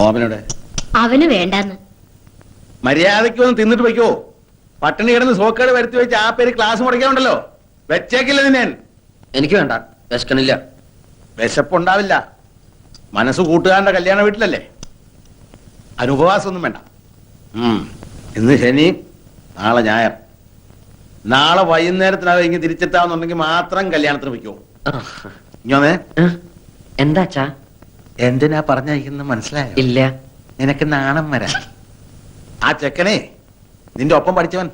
ഓമനോടെ അവന് വേണ്ടെന്ന്. മര്യാദയ്ക്ക് ഒന്ന് തിന്നിട്ട് വയ്ക്കോ. പട്ടിണി കിടന്ന് സോക്കേട് വരുത്തി വെച്ച് ആ പേര് ക്ലാസ് മുടക്കാനുണ്ടല്ലോ. വെച്ചേക്കില്ല നിന്നെ. എനിക്ക് വേണ്ട, വിശക്കണില്ല. വിശപ്പുണ്ടാവില്ല. മനസ്സ് കൂട്ടുകാരന്റെ കല്യാണ വീട്ടിലല്ലേ. അനുപവാസമൊന്നും വേണ്ട. ഇന്ന് ശനി, നാളെ ഞായർ. നാളെ വൈകുന്നേരത്തിനകം ഇങ്ങനെ തിരിച്ചെത്താവുന്നുണ്ടെങ്കിൽ മാത്രം കല്യാണത്തിന് വയ്ക്കോ. ഇങ്ങനെ എന്താച്ചാ? എന്തിനാ പറഞ്ഞയക്കുന്ന മനസ്സിലായോ? ഇല്ല. നിനക്ക് നാണം വരാൻ. ആ ചെക്കനെ നിന്റെ ഒപ്പം പഠിച്ചവൻ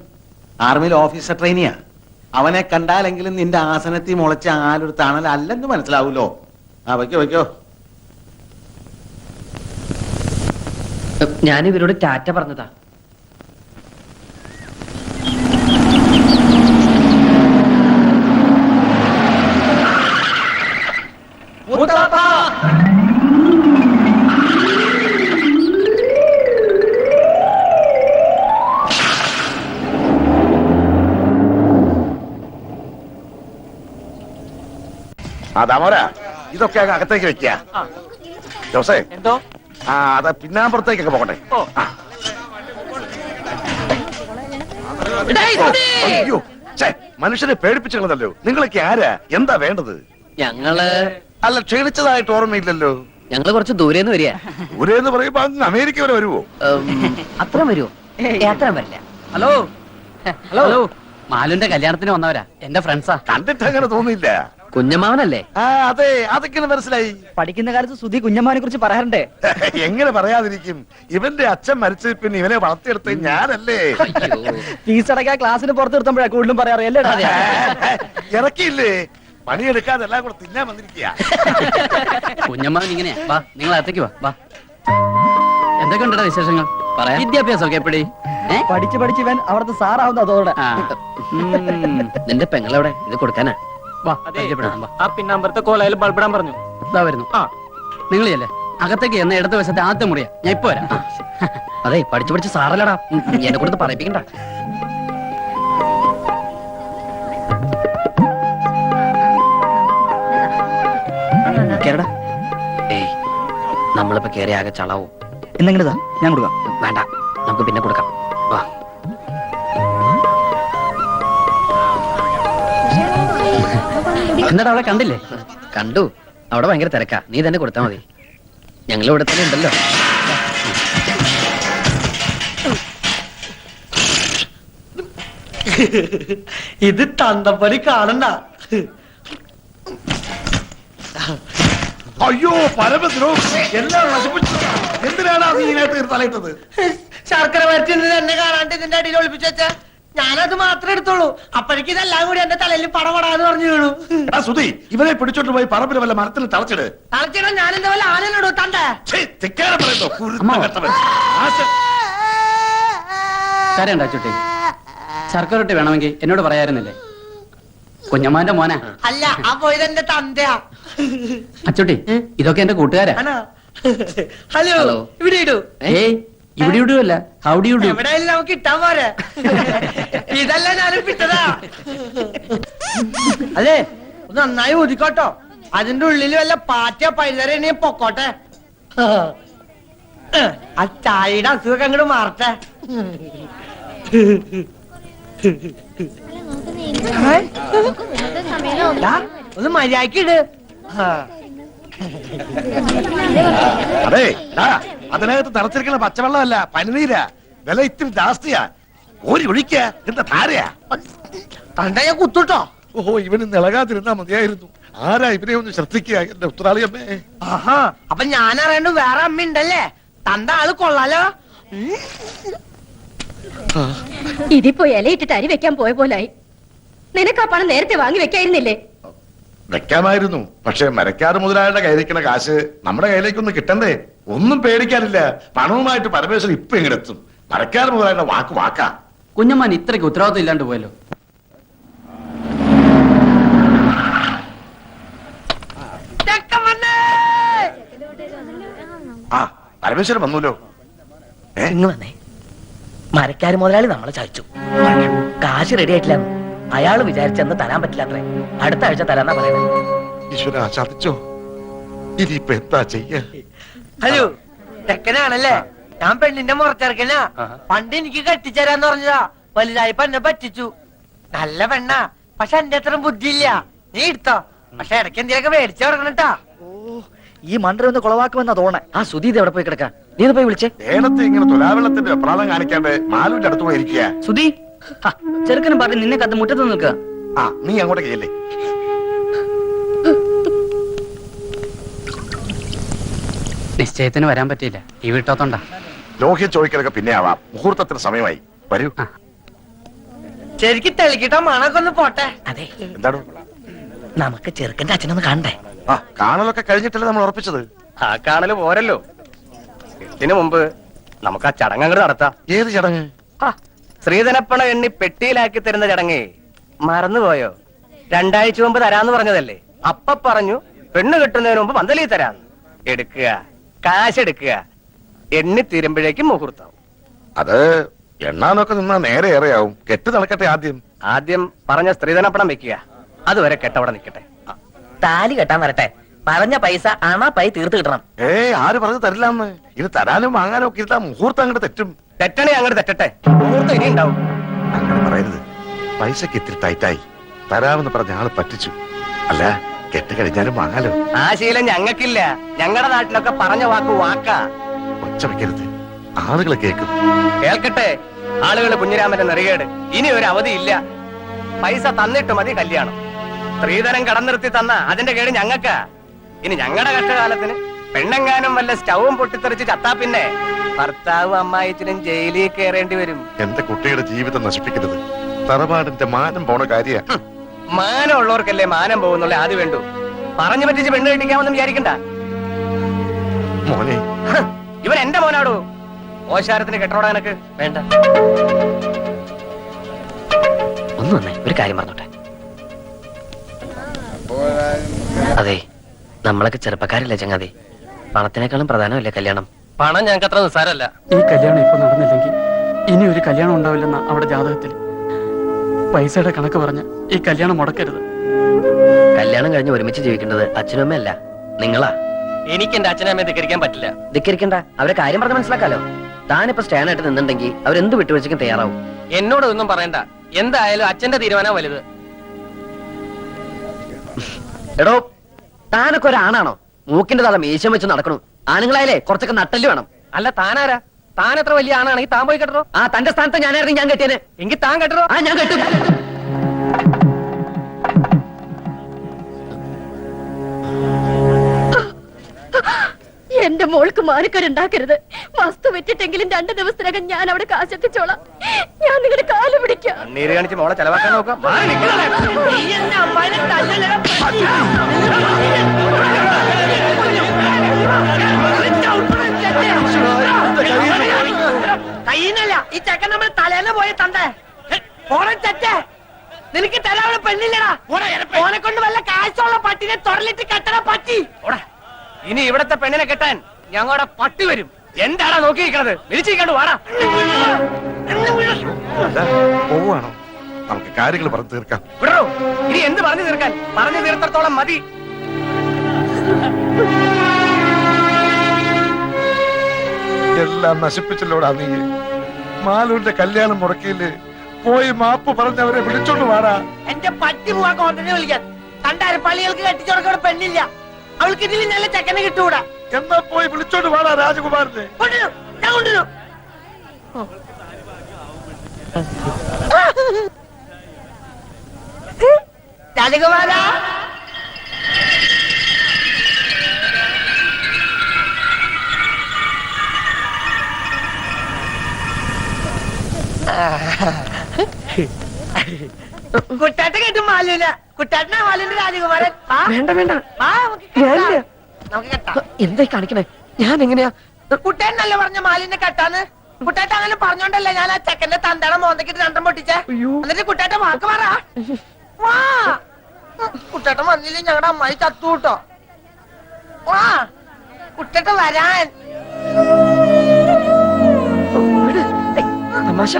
ആർമിയിൽ ഓഫീസർ ട്രെയിനിയാ. അവനെ കണ്ടാലെങ്കിലും നിന്റെ ആസനത്തിൽ മുളച്ച ആലൊരു തണൽ അല്ലെന്ന് മനസ്സിലാവൂലോ. ആ വയ്ക്കോ വയ്ക്കോ. ഞാൻ ഇവരോട് ടാറ്റ പറഞ്ഞതാ. ദാമോരാ, ഇതൊക്കെ അകത്തേക്ക് വെക്കുക. ജോസേ, എന്തോ? അത് പിന്നാമ്പുറത്തേക്കൊക്കെ പോകട്ടെ. അയ്യോ, മനുഷ്യനെ പേടിപ്പിച്ചല്ലോ. നിങ്ങളൊക്കെ ആരാ? എന്താ വേണ്ടത്? ഞങ്ങള് അല്ല, ക്ഷണിച്ചതായിട്ട് ഓർമ്മയില്ലല്ലോ. ഞങ്ങള് കുറച്ച് ദൂരേന്ന് വരിക. ദൂരെന്ന് പറയുമ്പോ അങ്ങ് അമേരിക്ക വരെ വരുവോ? അത്ര വരുമോ? അത്ര വരില്ല. ഹലോ ഹലോ ഹലോ, മാലുന്റെ കല്യാണത്തിന് വന്നവരാ, എന്റെ ഫ്രണ്ട്സാ. കണ്ടിട്ട് അങ്ങനെ തോന്നിയില്ല. കുഞ്ഞമാവനല്ലേ? അതെ, അതൊക്കെ മനസ്സിലായി. പഠിക്കുന്ന കാലത്ത് സുധി കുഞ്ഞമ്മാനെ കുറിച്ച് പറയാറുണ്ടേ. എങ്ങനെ പറയാതിരിക്കും? ഇവന്റെ അച്ഛൻ മരിച്ച പിന്നെ ഇവനെ വളർത്തിയെടുത്ത് ഞാനല്ലേ. ഫീസ് അടക്കാൻ ക്ലാസ്സിന് പുറത്ത് നിർത്തുമ്പോഴാ കൂടുതലും പറയാറ്. അല്ലേടാ? ഇറക്കിയില്ലേ? പണിയെടുക്കാതെ എല്ലാം കൂടെ തിന്നാൻ വന്നിരിക്കുക. കുഞ്ഞമ്മാവൻ ഇങ്ങനെയാ. വാ, നിങ്ങൾ അകത്തേക്ക് വാ. വാ, എന്തൊക്കെ ഉണ്ടോ വിശേഷങ്ങൾ? പറയാം. വിദ്യാഭ്യാസമൊക്കെ എപ്പടി? പഠിച്ച് പഠിച്ച് ഇവൻ അവിടുത്തെ സാറാവുന്ന അതോടെ. നിന്റെ പെങ്ങളെവിടെ? ഇത് കൊടുക്കാനാ. ആ പിന്നമ്പറത്തെ കോലയിൽ ബൾബിടാൻ പറഞ്ഞു. ഇതാ വരുന്നു. നിങ്ങൾ ചെല്ലേ അകത്തേക്ക് എന്ന ഇടത് വശത്തെ ആദ്യത്തെ മുറിയാ. ഞാൻ ഇപ്പൊ വരാം. അതെ, പഠിച്ചു പഠിച്ച് സാറല്ലടാ. എന്നെ കൊടുത്ത് പറയിപ്പിക്കണ്ട. കേരടാ. ഏയ്, നമ്മളിപ്പോ കേറി ആകെ ചളാവും. എന്നെങ്കിലതാ ഞാൻ കൊടുക്കാം. വേണ്ട, നമുക്ക് പിന്നെ കൊടുക്കാം. വാ. എന്നിട്ട് അവളെ കണ്ടില്ലേ? കണ്ടു. അവിടെ ഭയങ്കര തിരക്കാ. നീ തന്നെ കൊടുത്താ മതി. ഞങ്ങൾ ഇവിടെ തന്നെ ഉണ്ടല്ലോ. ഇത് തന്തപ്പടി കാണണ്ട. അയ്യോ, പരമദ്രോഹി! എല്ലാം നശിപ്പിച്ചു. എന്തിനാണ് നീ ഇതിനകത്ത് തലയിട്ടത്? ശർക്കര വരട്ടി എന്നെ കാണാണ്ട് ഇതിന്റെ അടിയിൽ ഒളിപ്പിച്ചു വെച്ചാ ഞാനത് മാത്രമേ എടുത്തോളൂ. അപ്പോഴേക്കും ഇതെല്ലാം കൂടി എന്റെ തലയിൽ പടപടാന്ന് പറഞ്ഞു വീണു. സുധി, ഇവനെ പിടിച്ചോണ്ട് പോയി പറമ്പിൽ വല്ല മരത്തിൽ തളച്ചിട്. തളച്ചിടാൻ ഞാൻ എന്റെ വല്ല ആനയിലിടൂ. തണ്ടേ കരയണ്ട ചുട്ടി. ശർക്കര റൊട്ടി വേണമെങ്കിൽ എന്നോട് പറയായിരുന്നില്ലേ? കുഞ്ഞമ്മാന്റെ മോനാ. അല്ല, ആ പോയത് എന്റെ തന്തയാ. അച്ചുട്ടി, ഇതൊക്കെ എന്റെ കൂട്ടുകാരാ. ഹലോ, ഇവിടെ ഇടൂ. ഏയ്, ഇവിടെ ഇടുവല്ല, ഹൗഡി ഇടൂ. എവിടെയായാലും നമുക്ക് ഇട്ടാൻ പോരെ. ഇതല്ല ഞാനും പിറ്റതാ. അതെ, ഒന്ന് നന്നായി ഒതുക്കോട്ടോ. അതിന്റെ ഉള്ളിൽ വല്ല പാറ്റ പൈതറ പൊക്കോട്ടെ. ആ ചായയുടെ അസുഖം അങ്ങോട്ട് മാറട്ടെ. ഒന്ന് മര്യാദക്കിട്. അതെ, അതിനകത്ത് തളച്ചിരിക്കുന്ന പച്ചവെള്ളമല്ല, പനിനീരാ. വില ഇത്തിരി ജാസ്തിയാ. ഓരി ഒഴിക്ക. എന്താ ധാരയാ? തണ്ട ഞാൻ കുത്തുട്ടോ. ഓഹോ, ഇവന് ഇളകാതിരുന്നാ മതിയായിരുന്നു. ആരാ ഇവനെ ഒന്ന് ശ്രദ്ധിക്കുക, എന്റെ ഉത്തരാളി അമ്മേ. ആഹാ, അപ്പൊ ഞാൻ അറിയണ്ട വേറെ അമ്മ ഉണ്ടല്ലേ. തന്റെ ആള് കൊള്ളാലോ. ഇതിപ്പോ ഇലയിട്ടിട്ട് അരി വെക്കാൻ പോയ പോലായി. നിനക്ക് ആ പണം നേരത്തെ വാങ്ങി വെക്കായിരുന്നില്ലേ? വെക്കാമായിരുന്നു. പക്ഷെ മരക്കാട് മുതലാളിയുടെ കയ്യിലിരിക്കുന്ന കാശ് നമ്മുടെ കയ്യിലേക്കൊന്നും കിട്ടണ്ടേ? ഒന്നും പേടിക്കാനില്ല. പണവുമായിട്ട് പരമേശ്വരൻ ഇപ്പൊ എങ്ങനെത്തും? മരക്കാട് മുതലാളിയുടെ വാക്ക് വാക്കാ. കുഞ്ഞമ്മാൻ ഇത്രയ്ക്ക് ഉത്തരവാദിത്വം ഇല്ലാണ്ട് പോയല്ലോ. ആ, പരമേശ്വരൻ വന്നൂലോ. ഇങ്ങ് വന്നേ. മരക്കാര് മുതലാളി നമ്മളെ ചതിച്ചു. കാശ് റെഡി ആയിട്ടില്ല. അയാള് വിചാരിച്ചെന്ന് തരാൻ പറ്റില്ല അത്രേ. അടുത്ത ആഴ്ച തരാന്നാ പറയുന്നത്. ഈശ്വര, ചതിച്ചോ? ഇനിയിപ്പൊ എന്താ ചെയ്യ? ഹലോ, ചെക്കനാണല്ലേ? ഞാൻ പെണ്ണിന്റെ മുറച്ചെറുക്കനാ. പണ്ട് എനിക്ക് കെട്ടിച്ചേരാന്ന് പറഞ്ഞതാ, വലുതായപ്പോ എന്നെ പറ്റിച്ചു. നല്ല പെണ്ണാ, പക്ഷെ എന്റെ അത്ര ബുദ്ധിയില്ല. നീ എടുത്തോ, പക്ഷെ ഇടയ്ക്ക് എന്തെങ്കിലുമൊക്കെ മേടിച്ചു കൊടുക്കണട്ടാ. ഈ മണ്ടര ഒന്ന് കുളവാക്കുമെന്നാ തോന്നേ. ആ സുധീത് എവിടെ പോയി കിടക്കാ? നീ ഒന്ന് പോയി വിളിച്ചേ. ഏനത്ത് ഇങ്ങനെ തുലാവെള്ളത്തിന്റെ അപ്രാളം കാണിക്കാണ്ട് മാലുവിന്റെ അടുത്ത് പോയിരിക്കുക. സുധി, ചെറുക്കനും പറഞ്ഞ് നിന്നെ കത്ത് മുറ്റത്ത് നിൽക്കുക. ആ നീ അങ്ങോട്ടേക്ക് ചെല്ലേ. നിശ്ചയത്തിന് വരാൻ പറ്റിയില്ല, ഈ വീട്ടോത്തോണ്ടാ. ലോഹ്യ ചോദിക്കലൊക്കെ പിന്നെ ആവാം, മുഹൂർത്തത്തിന് സമയമായി. വരൂ. ശരിക്കും തെളിക്കിട്ടോ മണൊക്കെ ഒന്ന് പോട്ടെ. അതെ, എന്താണ്? നമുക്ക് ചെറുക്കന്റെ അച്ഛനൊന്ന് കാണണ്ടേ? ആ കാണലൊക്കെ കഴിഞ്ഞിട്ടല്ലേ നമ്മൾ ഉറപ്പിച്ചത്. ആ കാണല് പോരല്ലോ, ഇതിനു മുമ്പ് നമുക്ക് ആ ചടങ്ങ് അങ്ങോട്ട് നടത്താം. ഏത് ചടങ്ങ്? ശ്രീധനപ്പണ എണ്ണി പെട്ടിയിലാക്കി തരുന്ന ചടങ്ങ് മറന്നുപോയോ? 2 ആഴ്ച മുമ്പ് തരാന്ന് പറഞ്ഞതല്ലേ? അപ്പ പറഞ്ഞു പെണ്ണ് കെട്ടുന്നതിന് മുമ്പ് പന്തലി തരാന്ന്. എടുക്കുക, കാശ് എടുക്കുക, എണ്ണി തീരുമ്പോഴേക്കും മുഹൂർത്തം. അത് എണ്ണാനൊക്കെ നിന്നാ നേരെ ഏറെയാവും. കെട്ട് നടക്കട്ടെ ആദ്യം. ആദ്യം പറഞ്ഞ സ്ത്രീധനപ്പണം വെക്കുക, അതുവരെ കെട്ടവിടെ നിൽക്കട്ടെ. താലി കെട്ടാൻ വരട്ടെ. പറഞ്ഞ പൈസ അണാ പൈ തീർത്ത് കിട്ടണം. ആര് പറഞ്ഞു തരില്ലാന്ന്? ഇത് തരാനും വാങ്ങാനും ഒക്കെ ഇരുത്താ മുഹൂർത്തം അങ്ങോട്ട് തെറ്റും. തെറ്റണേ അങ്ങോട്ട് തെറ്റട്ടെ, മുഹൂർത്തം ഇനി ഉണ്ടാവും. അങ്ങനെ പറയരുത്. പൈസക്ക് ഇത്തിരി ടൈറ്റായി. തരാമെന്ന് പറഞ്ഞ ആള് പറ്റിച്ചു. അല്ല, കെട്ട് കഴിഞ്ഞാലും വാങ്ങാലോ. ആ ശീലം ഞങ്ങൾക്കില്ല. ഞങ്ങളുടെ നാട്ടിലൊക്കെ പറഞ്ഞ വാക്ക് വാക്കാ. ഒച്ച വെക്കരുത്, ആളുകൾ കേൾക്കും. കേൾക്കട്ടെ ആളുകള്. കുഞ്ഞിരാമന്റെ നെറികേട് ഇനി ഒരു അവധിയില്ല. പൈസ തന്നിട്ട് മതി കല്യാണം. സ്ത്രീധനം കടന്നിർത്തി തന്ന അതിന്റെ കേട് ഞങ്ങൾക്കാ. ഇനി ഞങ്ങളുടെ കഷ്ടകാലത്തിന് പെണ്ണെങ്ങാനും വല്ല സ്റ്റൗവും പൊട്ടിത്തെറിച്ച് ചത്താ പിന്നെ ഭർത്താവും അമ്മായിച്ചനും ജയിലിൽ കയറേണ്ടി വരും. എന്റെ കുട്ടിയുടെ ജീവിതം നശിപ്പിക്കരുത്. തറവാടിന്റെ മാനം പോണ കാര്യ. മാനം ഉള്ളവർക്കല്ലേ മാനം പോകുന്നുള്ള ആദ്യം വേണ്ടു. പറഞ്ഞു പറ്റിച്ച് പെണ്ണ് കെട്ടിക്കാമെന്ന് വിചാരിക്കണ്ട. മോനെ, ഇവൻ എന്റെ മോനാടോ. ഓശാരത്തിന് കെട്ടോടാ എനക്ക് വേണ്ട. ഒന്ന് വന്നേ, ഒരു കാര്യം പറഞ്ഞോട്ടെ. അതെ, നമ്മളൊക്കെ ചെറുപ്പക്കാരില്ലേ ചങ്ങാതി. പണത്തിനേക്കാളും പ്രധാനമല്ലേ കല്യാണം? പണം ഞങ്ങൾക്ക് അത്ര നിസ്സാരല്ല. ഈ കല്യാണം ഇപ്പൊ നടന്നില്ലെങ്കിൽ ഇനി ഒരു കല്യാണം ഉണ്ടാവില്ലെന്ന അവിടെ ജാതകത്തിൽ. പൈസയുടെ കണക്ക് പറഞ്ഞ് ഈ കല്യാണം മുടക്കരുത്. കല്യാണം കഴിഞ്ഞ് ഒരുമിച്ച് ജീവിക്കേണ്ടത് അച്ഛനും അമ്മയല്ല, നിങ്ങളാ. എനിക്ക് എന്റെ അച്ഛനമ്മയെ ധിക്കരിക്കാൻ പറ്റില്ല. ധിക്കരിക്കണ്ട, അവരെ കാര്യം പറഞ്ഞ് മനസ്സിലാക്കാലോ. താനിപ്പോ സ്റ്റാൻഡായിട്ട് നിന്നുണ്ടെങ്കിൽ അവരെന്ത് വിട്ടുവീഴ്ചയ്ക്കും തയ്യാറാവും. എന്നോട് ഒന്നും പറയണ്ട. എന്തായാലും അച്ഛന്റെ തീരുമാനം വലുത്. എടോ, താനൊക്കെ ഒരാണാണോ? മൂക്കിന്റെ തല മീശം വെച്ച് നടക്കണു. ആണുങ്ങളായാലേ കുറച്ചൊക്കെ നട്ടല് വേണം. അല്ല താനാരാ? താൻ എത്ര വലിയ ആണാണെങ്കിൽ താൻ പോയി കെട്ടോ. ആ തന്റെ സ്ഥാനത്ത് ഞാനായിരുന്നു ഞാൻ കെട്ടിയത്. എങ്കിൽ താൻ കെട്ടോ. ആ ഞാൻ കെട്ടും. എന്റെ മോൾക്ക് മാനക്കേടുണ്ടാക്കരുത്. വസ്തു വെച്ചിട്ടെങ്കിലും 2 ദിവസത്തിനകം ഞാൻ അവിടെ കാശെത്തിച്ചോളാം. ഞാൻ നിങ്ങളുടെ കാല് പിടിക്കാം. നീര് കാണിച്ച് മോളെ ചെലവാക്കാൻ നോക്കാം. കയ്യിന്നല്ല, ഈ ചെക്കൻ നമ്മൾ തലേന്ന് പോയി തണ്ടേ. നിനക്ക് തരാനുള്ള പെണ്ണില്ലടാ. ഓനെ കൊണ്ട് വല്ല കാശുള്ള പട്ടിനെ തൊടലിട്ട് കെട്ടണ പറ്റി. ഇനി ഇവിടത്തെ പെണ്ണിനെ കെട്ടാൻ ഞങ്ങളുടെ പട്ടി വരും. എന്താടാ നോക്കിയിരിക്കണത്? വിളിച്ചിരിക്കണ്ടു വാടാ. പോവാണോ? നമുക്ക് കാര്യങ്ങൾ പറഞ്ഞു തീർക്കാം. വിടറോ, ഇനി എന്ത് പറഞ്ഞു തീർക്കാൻ? പറഞ്ഞു തീർത്തോളം മതി. എല്ലാം നശിപ്പിച്ചല്ലോടാ നീ. മാലൂന്റെ കല്യാണം മുടക്കിയില്ലേ? പോയി മാപ്പ് പറഞ്ഞവരെ വിളിച്ചോണ്ട് വാടാ. എന്റെ പട്ടി പോവാ കോട്ടനെ വിളിക്കാൻ. കണ്ടാര് പള്ളികൾക്ക് കെട്ടിച്ചോടക്കോടെ പെണ്ണില്ല. അവൾക്ക് ഇതിൽ നല്ല ചെക്കനെ കിട്ടൂടാ. എന്നാ പോയി വിളിച്ചോണ്ട് വാടാ രാജകുമാരനെ. കൊണ്ടുവരൂ, ഞാൻ കൊണ്ടുവരൂ. രാജകുമാരാ, കുട്ടാട്ട കേട്ടു മാലൂല. കുട്ടാട്ടനാ മാലൂന്റെ രാജകുമാരൻ. വേണ്ട വേണ്ട, നമുക്ക് കെട്ടാം. എന്തായി കാണിക്കണേ? ഞാൻ എങ്ങനെയാ? കുട്ടേനല്ല പറഞ്ഞ മാലിനെ കെട്ടാന്ന്. കുട്ടേട്ട അങ്ങനെ പറഞ്ഞോണ്ടല്ലേ ഞാൻ ആ ചെക്കന്റെ തന്തട മോന്തക്കിട്ട് 2 പൊട്ടിച്ചേ. എന്നിട്ട് കുട്ടേട്ട വാക്ക് പറ. വാ, കുട്ടേട്ട വന്നില്ലേ ഞങ്ങളുടെ അമ്മായി ചത്തു കൂട്ടോ. വാ കുട്ടേട്ട വരാൻ. തമാശ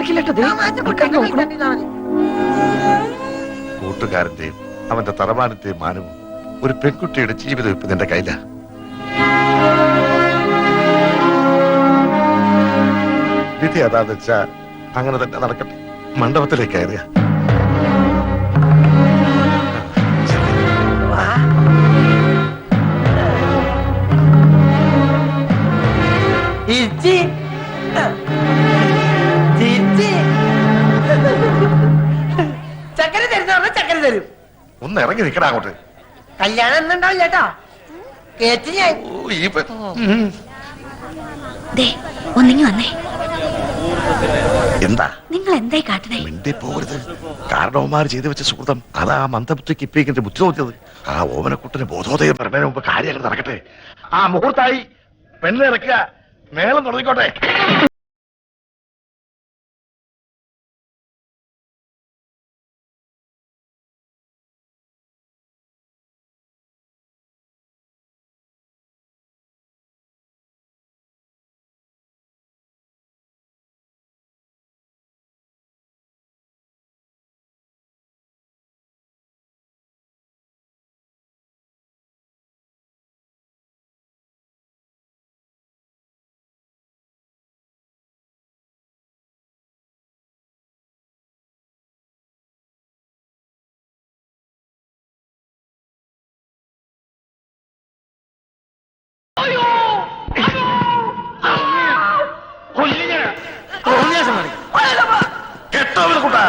കൂട്ടുകാരന്റെയും അവന്റെ തറവാടിന്റെയും മാനവും ഒരു പെൺകുട്ടിയുടെ ജീവിതം ഇപ്പൊ നിന്റെ കയ്യിലാ. വിധി അതാന്ന് വെച്ചാ അങ്ങനെ തന്നെ നടക്കട്ടെ. മണ്ഡപത്തിലേക്ക് കയറുക. ചിരിച്ചി. ചിരിച്ചി. ചക്കര തരുന്ന ചക്കര തരും. ഒന്ന് ഇറങ്ങി നിൽക്കടാ അങ്ങോട്ട്. കല്യാണം എന്നുണ്ടാവും ചേട്ടാ. കേട്ടി ഞാൻ. ഓ, ഈ പെ- ഉം. ദേ ഒന്നിങ്ങി വന്നേ. എന്താ നിങ്ങൾ എന്തായി കാട്ടണേ? മിണ്ടി പോകരുത്. കാരണവന്മാർ ചെയ്തു വെച്ച സുഹൃതം അതാ മന്ദബുദ്ധിക്ക് ഇപ്പിക്കിന്റെ ബുദ്ധി തോന്നിയത്. ആ ഓമനക്കുട്ടന് ബോധോദയം പറഞ്ഞതിന് മുമ്പ് കാര്യങ്ങൾ നടക്കട്ടെ. ആ മുഹൂർത്തായി പെണ്ണിറക്കുക, മേളം തുടങ്ങിക്കോട്ടെ. കെട്ടോ കുട്ടാ.